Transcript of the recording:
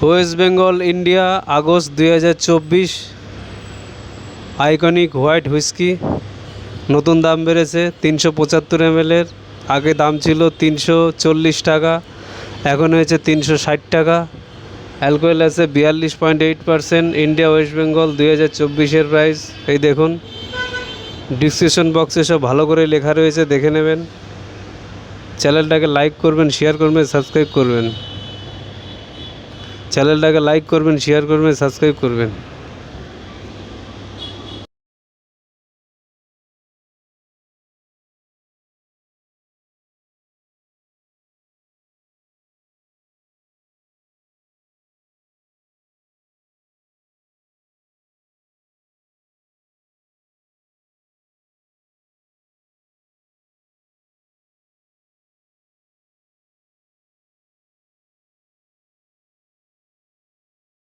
West Bengal India August 2024 iconic white whisky নতুন দাম বেড়েছে 375 ml এর। আগে দাম ছিল 340 টাকা, এখন হয়েছে 360 টাকা। অ্যালকোহল আছে 42.8%। ইন্ডিয়া ওয়েস্ট বেঙ্গল 2024-এর প্রাইস এই দেখুন, ডিসক্রিপশন বক্সে সব ভালো করে লেখা রয়েছে, দেখে নেবেন। চ্যানেলটাকে লাইক করবেন, শেয়ার করবেন, সাবস্ক্রাইব করবেন। চ্যানেলটাকে লাইক করবেন, শেয়ার করবেন, সাবস্ক্রাইব করবেন।